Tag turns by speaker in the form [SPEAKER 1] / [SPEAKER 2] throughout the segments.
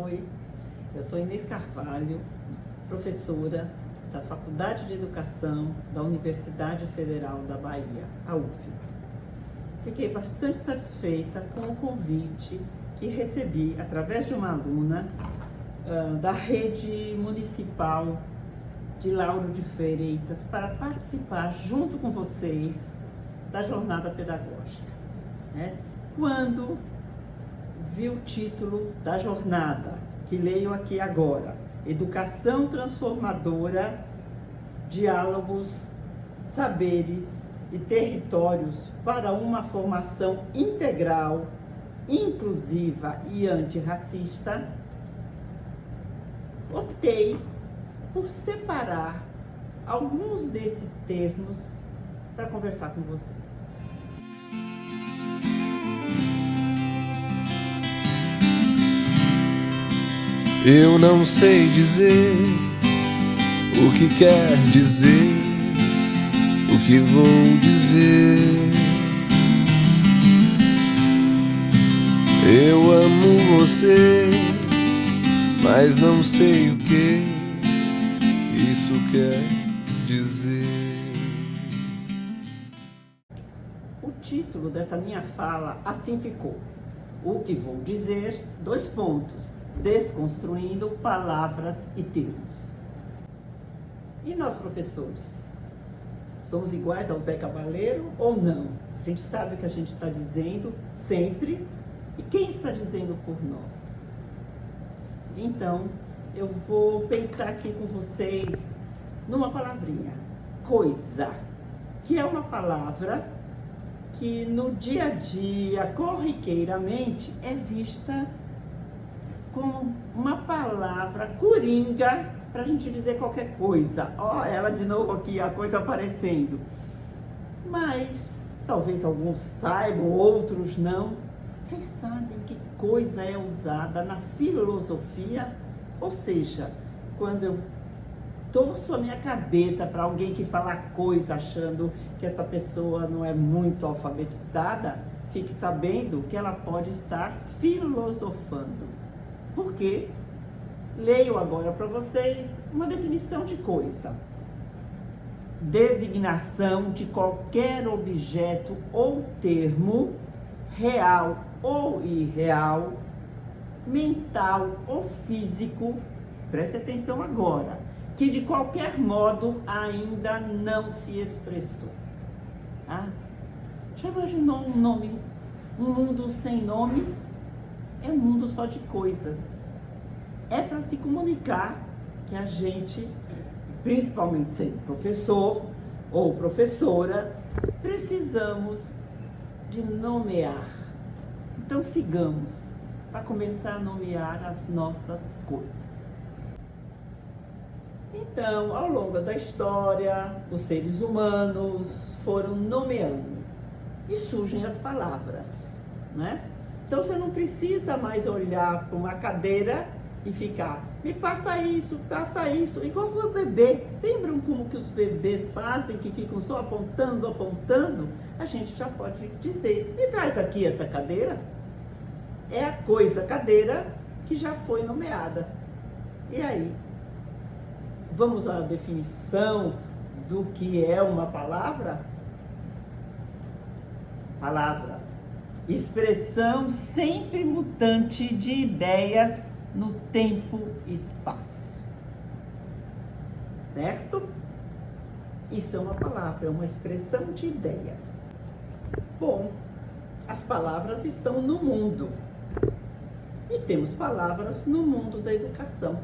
[SPEAKER 1] Oi, eu sou Inês Carvalho, professora da Faculdade de Educação da Universidade Federal da Bahia, a UFBA. Fiquei bastante satisfeita com o convite que recebi através de uma aluna da rede municipal de Lauro de Freitas para participar junto com vocês da jornada pedagógica. Quando vi o título da jornada, que leio aqui agora, Educação Transformadora, Diálogos, Saberes e Territórios para uma Formação Integral, Inclusiva e Antirracista, optei por separar alguns desses termos para conversar com vocês.
[SPEAKER 2] Eu não sei dizer o que quer dizer, o que vou dizer. Eu amo você, mas não sei o que isso quer dizer.
[SPEAKER 1] O título dessa minha fala assim ficou: O que vou dizer, : desconstruindo palavras e termos. E nós, professores, somos iguais ao Zé Cabaleiro ou não? A gente sabe o que a gente está dizendo sempre, e quem está dizendo por nós? Então, eu vou pensar aqui com vocês numa palavrinha, coisa, que é uma palavra que no dia a dia, corriqueiramente, é vista como uma palavra coringa para a gente dizer qualquer coisa. Ó, ela de novo aqui, a coisa aparecendo. Mas talvez alguns saibam, outros não. Vocês sabem que coisa é usada na filosofia? Ou seja, quando eu torço a minha cabeça para alguém que fala coisa achando que essa pessoa não é muito alfabetizada, fique sabendo que ela pode estar filosofando. Por quê? Leio agora para vocês uma definição de coisa. Designação de qualquer objeto ou termo, real ou irreal, mental ou físico, preste atenção agora, que de qualquer modo ainda não se expressou. Já imaginou um mundo sem nomes? É um mundo só de coisas. É para se comunicar que a gente, principalmente sendo professor ou professora, precisamos de nomear. Então sigamos para começar a nomear as nossas coisas. Então, ao longo da história, os seres humanos foram nomeando e surgem as palavras, né? Então você não precisa mais olhar para uma cadeira e ficar, me passa isso, igual o bebê. Lembram como que os bebês fazem, que ficam só apontando? A gente já pode dizer, me traz aqui essa cadeira. É a coisa cadeira que já foi nomeada. E aí? Vamos à definição do que é uma palavra? Palavra: expressão sempre mutante de ideias no tempo e espaço. Certo? Isso é uma palavra, é uma expressão de ideia. Bom, as palavras estão no mundo. E temos palavras no mundo da educação.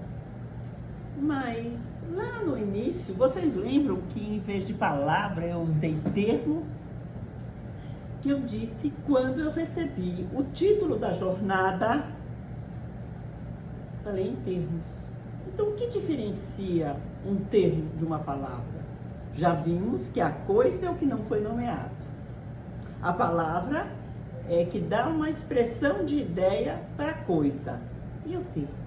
[SPEAKER 1] Mas lá no início, vocês lembram que em vez de palavra eu usei termo? Que eu disse quando eu recebi o título da jornada, falei em termos. Então, o que diferencia um termo de uma palavra? Já vimos que a coisa é o que não foi nomeado. A palavra é que dá uma expressão de ideia para a coisa. E o termo?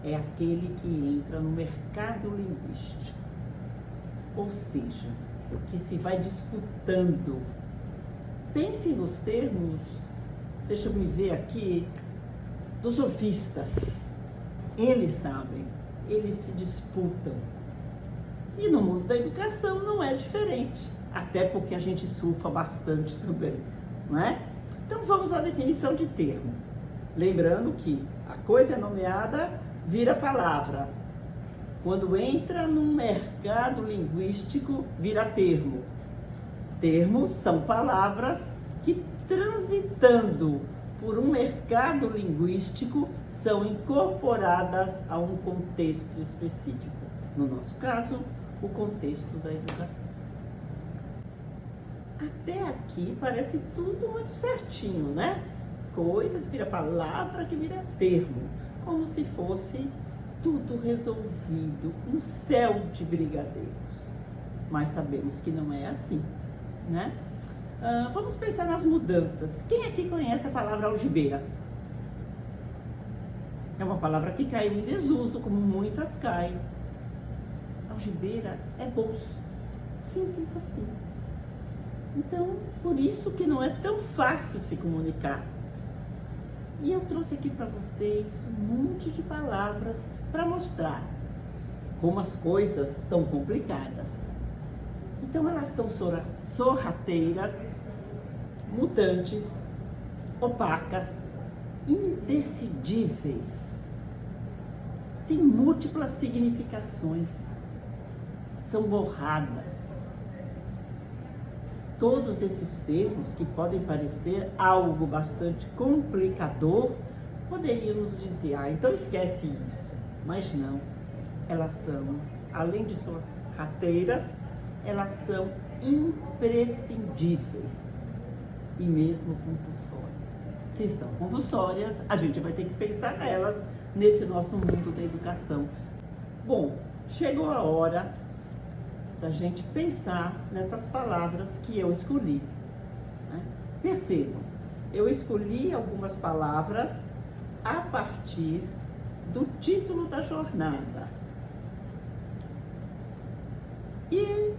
[SPEAKER 1] É aquele que entra no mercado linguístico. Ou seja, que se vai disputando. Pense nos termos, deixa eu me ver aqui, dos sofistas. Eles sabem, eles se disputam. E no mundo da educação não é diferente, até porque a gente surfa bastante também, não é? Então vamos à definição de termo. Lembrando que a coisa nomeada vira palavra. Quando entra num mercado linguístico, vira termo. Termos são palavras que, transitando por um mercado linguístico, são incorporadas a um contexto específico. No nosso caso, o contexto da educação. Até aqui parece tudo muito certinho, né? Coisa que vira palavra, que vira termo. Como se fosse tudo resolvido, um céu de brigadeiros. Mas sabemos que não é assim, né? Vamos pensar nas mudanças. Quem aqui conhece a palavra algibeira? É uma palavra que caiu em desuso, como muitas caem. Algibeira é bolso, simples assim. Então, por isso que não é tão fácil se comunicar. E eu trouxe aqui para vocês um monte de palavras para mostrar como as coisas são complicadas. Então, elas são sorrateiras, mutantes, opacas, indecidíveis. Tem múltiplas significações. São borradas. Todos esses termos, que podem parecer algo bastante complicador, poderiam nos dizer, então esquece isso. Mas não, elas são, além de sorrateiras, elas são imprescindíveis e mesmo compulsórias. Se são compulsórias, a gente vai ter que pensar nelas nesse nosso mundo da educação. Bom, chegou a hora da gente pensar nessas palavras que eu escolhi, né? Percebam, eu escolhi algumas palavras a partir do título da jornada. E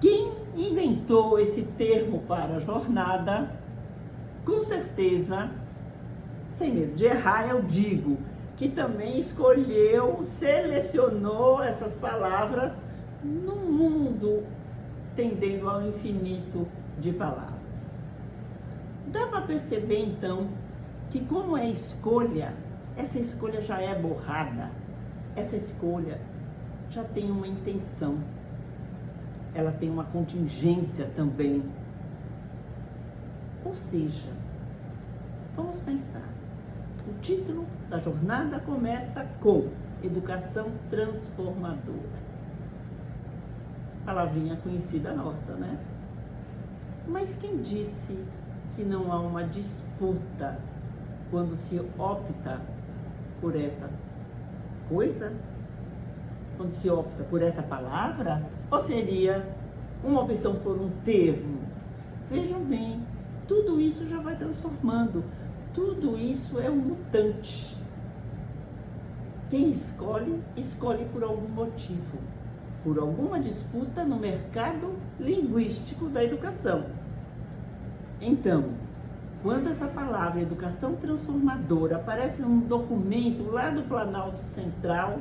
[SPEAKER 1] quem inventou esse termo para a jornada, com certeza, sem medo de errar, eu digo que também escolheu, selecionou essas palavras num mundo tendendo ao infinito de palavras. Dá para perceber, então, que como é escolha, essa escolha já é borrada, essa escolha já tem uma intenção, ela tem uma contingência também. Ou seja, vamos pensar, o título da jornada começa com Educação Transformadora. Palavrinha conhecida nossa, né? Mas quem disse que não há uma disputa quando se opta por essa coisa? Quando se opta por essa palavra? Ou seria uma opção por um termo? Vejam bem, tudo isso já vai transformando. Tudo isso é um mutante. Quem escolhe, escolhe por algum motivo. Por alguma disputa no mercado linguístico da educação. Então, quando essa palavra educação transformadora aparece num documento lá do Planalto Central,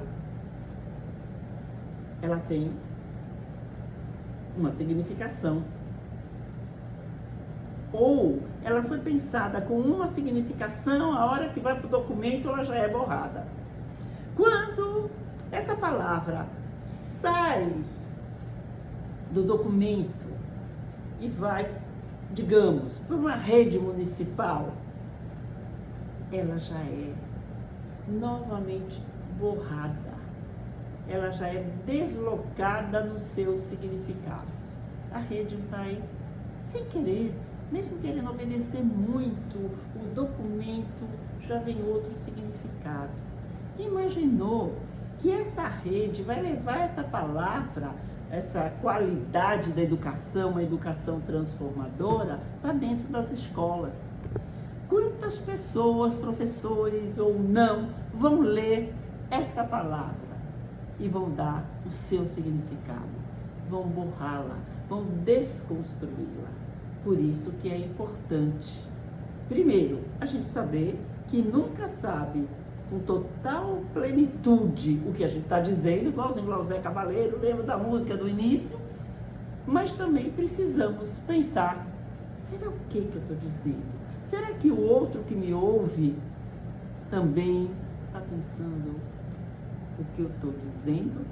[SPEAKER 1] ela tem uma significação. Ou ela foi pensada com uma significação, a hora que vai para o documento ela já é borrada. Quando essa palavra sai do documento e vai, digamos, para uma rede municipal, ela já é novamente borrada. Ela já é deslocada nos seus significados. A rede vai, sem querer, mesmo querendo obedecer muito, o documento já vem outro significado. Imaginou que essa rede vai levar essa palavra, essa qualidade da educação, a educação transformadora, para dentro das escolas? Quantas pessoas, professores ou não, vão ler essa palavra e vão dar o seu significado, vão borrá-la, vão desconstruí-la? Por isso que é importante, primeiro, a gente saber que nunca sabe com total plenitude o que a gente está dizendo, igualzinho lá o Zé Cabaleiro, lembra da música do início, mas também precisamos pensar, será o que eu estou dizendo? Será que o outro que me ouve também está pensando o que eu estou dizendo?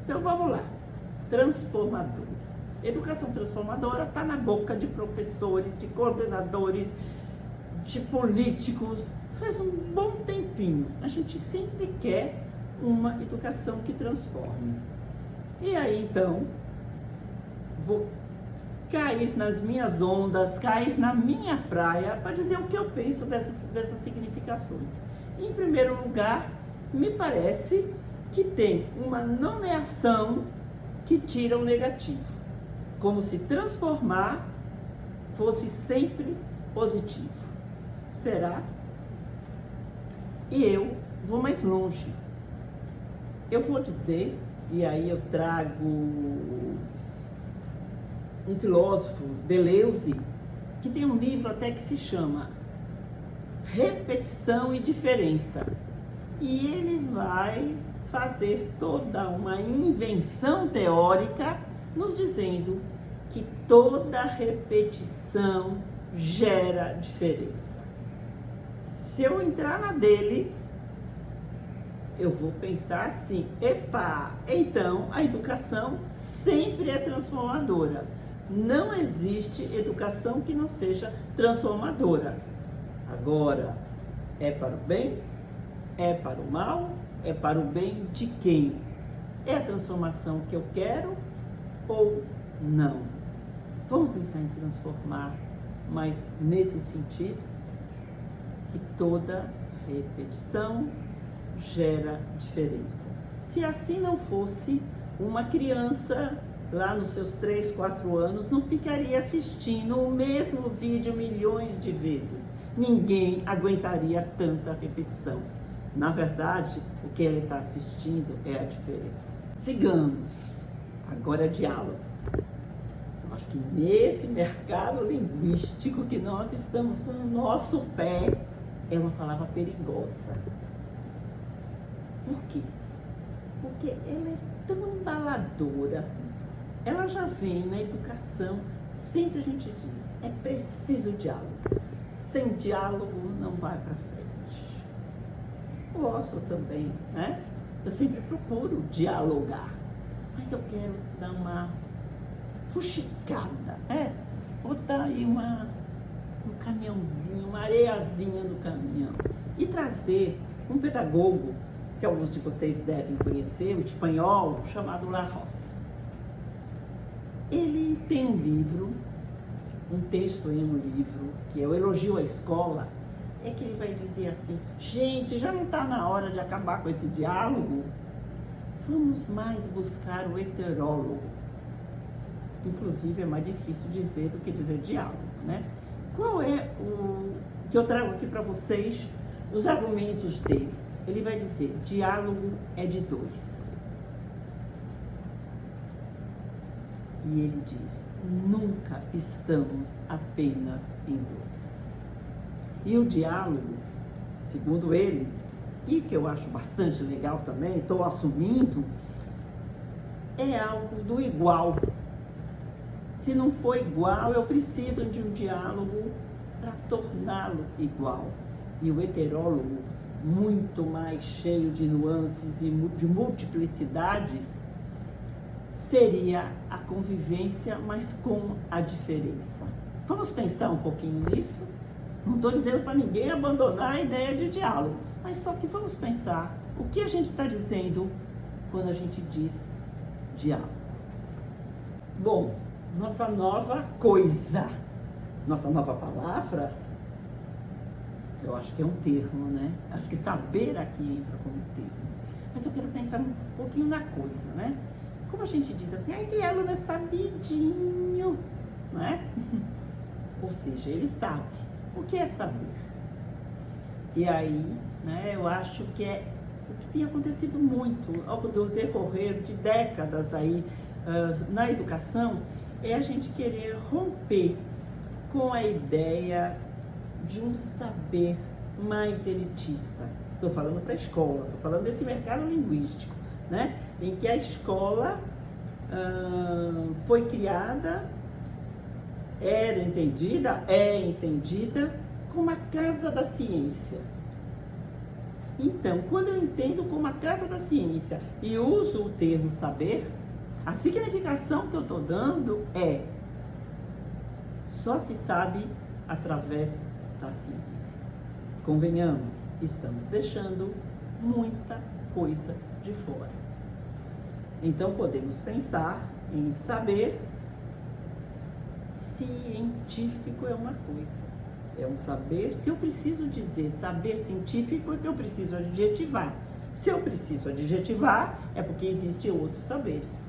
[SPEAKER 1] Então vamos lá, transformadora. Educação transformadora está na boca de professores, de coordenadores, de políticos. Faz um bom tempinho. A gente sempre quer uma educação que transforme. E aí, então, vou cair nas minhas ondas, cair na minha praia para dizer o que eu penso dessas significações. Em primeiro lugar, me parece que tem uma nomeação que tira o negativo. Como se transformar fosse sempre positivo. Será? E eu vou mais longe. Eu vou dizer, e aí eu trago um filósofo, Deleuze, que tem um livro até que se chama Repetição e Diferença. E ele vai fazer toda uma invenção teórica nos dizendo que toda repetição gera diferença. Se eu entrar na dele, eu vou pensar assim, epa, então a educação sempre é transformadora. Não existe educação que não seja transformadora. Agora, é para o bem? É para o mal? É para o bem de quem? É a transformação que eu quero ou não? Vamos pensar em transformar, mas nesse sentido, que toda repetição gera diferença. Se assim não fosse, uma criança lá nos seus 3, 4 anos não ficaria assistindo o mesmo vídeo milhões de vezes. Ninguém aguentaria tanta repetição. Na verdade, o que ele está assistindo é a diferença. Sigamos. Agora é diálogo. Eu acho que nesse mercado linguístico que nós estamos com o nosso pé, é uma palavra perigosa. Por quê? Porque ela é tão embaladora. Ela já vem na educação, sempre a gente diz, é preciso diálogo. Sem diálogo não vai para frente. Gosto também, né? Eu sempre procuro dialogar, mas eu quero dar uma fuxicada, botar aí um caminhãozinho, uma areiazinha no caminhão e trazer um pedagogo que alguns de vocês devem conhecer, o espanhol, chamado La Roça. Ele tem um livro, um texto em um livro, que é o Elogio à Escola, é que ele vai dizer assim, gente, já não está na hora de acabar com esse diálogo? Vamos mais buscar o heterólogo. Inclusive, é mais difícil dizer do que dizer diálogo, né? Qual é o que eu trago aqui para vocês, os argumentos dele? Ele vai dizer, diálogo é de dois. E ele diz, nunca estamos apenas em dois. E o diálogo, segundo ele, e que eu acho bastante legal também, estou assumindo, é algo do igual. Se não for igual, eu preciso de um diálogo para torná-lo igual. E o heterólogo, muito mais cheio de nuances e de multiplicidades, seria a convivência, mas com a diferença. Vamos pensar um pouquinho nisso? Não estou dizendo para ninguém abandonar a ideia de diálogo, mas só que vamos pensar o que a gente está dizendo quando a gente diz diálogo. Bom, nossa nova coisa, nossa nova palavra, eu acho que é um termo, né? Acho que saber aqui entra como termo. Mas eu quero pensar um pouquinho na coisa, né? Como a gente diz assim, aquele aluno é sabidinho, né? Ou seja, ele sabe. O que é saber? E aí, né, eu acho que é o que tem acontecido muito ao decorrer de décadas aí na educação, é a gente querer romper com a ideia de um saber mais elitista. Estou falando para a escola, estou falando desse mercado linguístico, né? Em que a escola foi criada, é entendida como a casa da ciência. Então, quando eu entendo como a casa da ciência e uso o termo saber, a significação que eu estou dando é: só se sabe através da ciência. Convenhamos, estamos deixando muita coisa de fora. Então, podemos pensar em saber científico é uma coisa. É um saber, se eu preciso dizer saber científico, é que eu preciso adjetivar. Se eu preciso adjetivar, é porque existem outros saberes.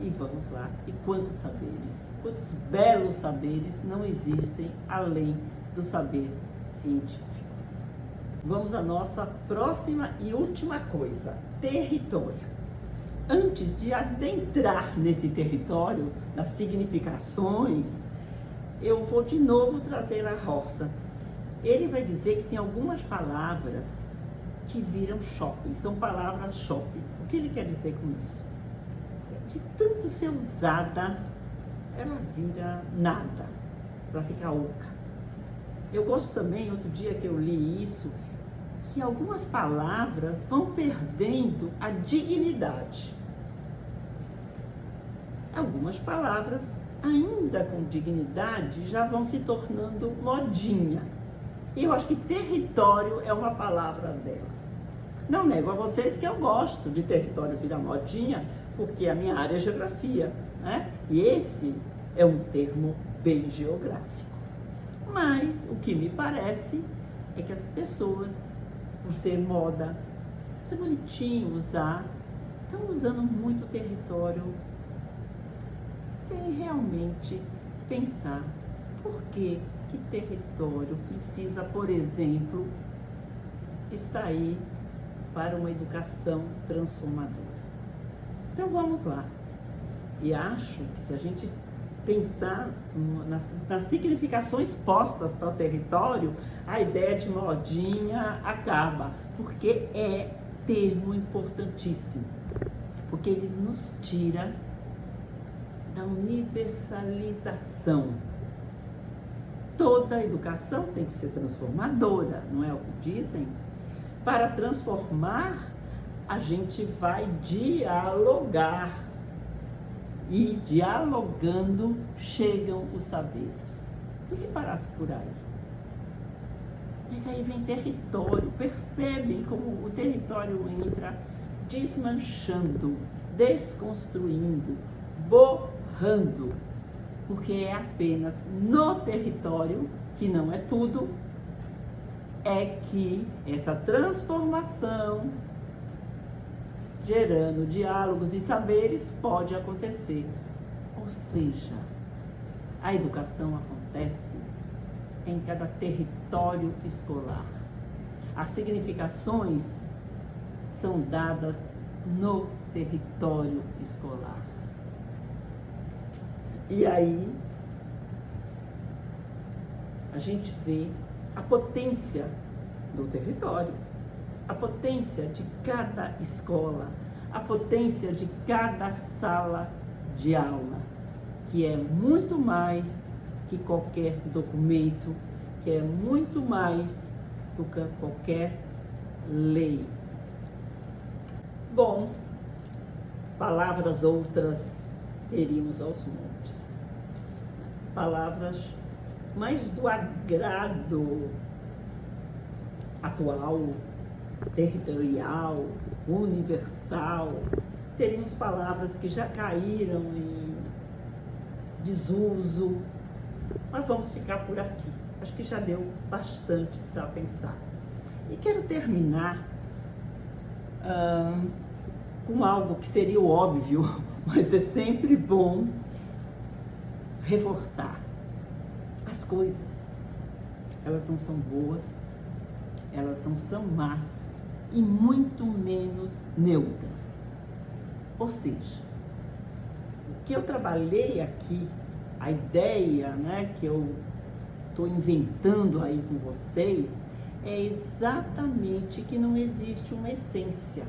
[SPEAKER 1] E vamos lá, e quantos saberes, quantos belos saberes não existem além do saber científico. Vamos à nossa próxima e última coisa, território. Antes de adentrar nesse território, nas significações, eu vou de novo trazer a Roça. Ele vai dizer que tem algumas palavras que viram shopping, são palavras shopping. O que ele quer dizer com isso? De tanto ser usada, ela vira nada, ela fica oca. Eu gosto também, outro dia que eu li isso, que algumas palavras vão perdendo a dignidade. Algumas palavras, ainda com dignidade, já vão se tornando modinha. E eu acho que território é uma palavra delas. Não nego a vocês que eu gosto de território virar modinha, porque a minha área é geografia, né? E esse é um termo bem geográfico. Mas o que me parece é que as pessoas, por ser moda, por ser bonitinho usar, estão usando muito território sem realmente pensar por que território precisa, por exemplo, estar aí para uma educação transformadora. Então vamos lá. E acho que se a gente pensar nas significações postas para o território, a ideia de modinha acaba, porque é termo importantíssimo, porque ele nos tira da universalização. Toda a educação tem que ser transformadora, não é o que dizem? Para transformar, a gente vai dialogar. E dialogando chegam os saberes. E se parasse por aí? Mas aí vem território. Percebem como o território entra desmanchando, desconstruindo, borrando. Porque é apenas no território, que não é tudo, é que essa transformação, gerando diálogos e saberes, pode acontecer. Ou seja, a educação acontece em cada território escolar. As significações são dadas no território escolar. E aí, a gente vê a potência do território, a potência de cada escola, a potência de cada sala de aula, que é muito mais que qualquer documento, que é muito mais do que qualquer lei. Bom, palavras outras teríamos aos montes. Palavras mais do agrado atual, territorial, universal. Teríamos palavras que já caíram em desuso, mas vamos ficar por aqui. Acho que já deu bastante para pensar. E quero terminar com algo que seria o óbvio, mas é sempre bom reforçar. As coisas, elas não são boas, elas não são más e muito menos neutras. Ou seja, o que eu trabalhei aqui, a ideia, né, que eu estou inventando aí com vocês, é exatamente que não existe uma essência.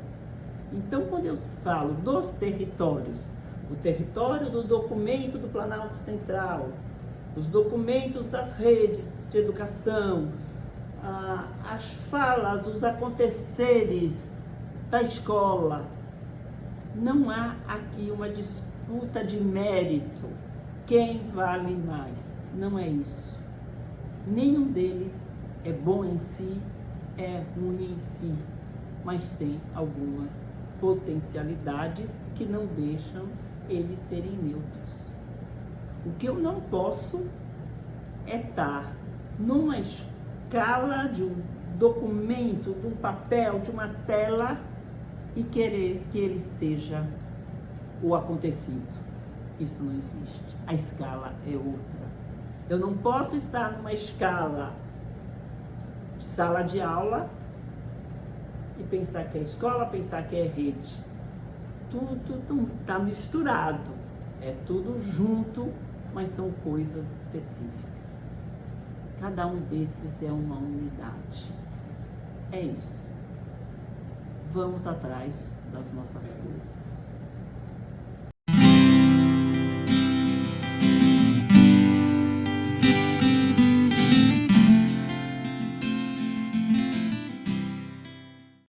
[SPEAKER 1] Então, quando eu falo dos territórios, o território do documento do Planalto Central, os documentos das redes de educação, as falas, os aconteceres da escola, não há aqui uma disputa de mérito. Quem vale mais? Não é isso. Nenhum deles é bom em si, é ruim em si, mas tem algumas potencialidades que não deixam eles serem neutros. O que eu não posso é estar numa escala de um documento, de um papel, de uma tela e querer que ele seja o acontecido. Isso não existe. A escala é outra. Eu não posso estar numa escala de sala de aula e pensar que é escola, pensar que é rede. Tudo está misturado. É tudo junto, mas são coisas específicas. Cada um desses é uma unidade. É isso. Vamos atrás das nossas coisas.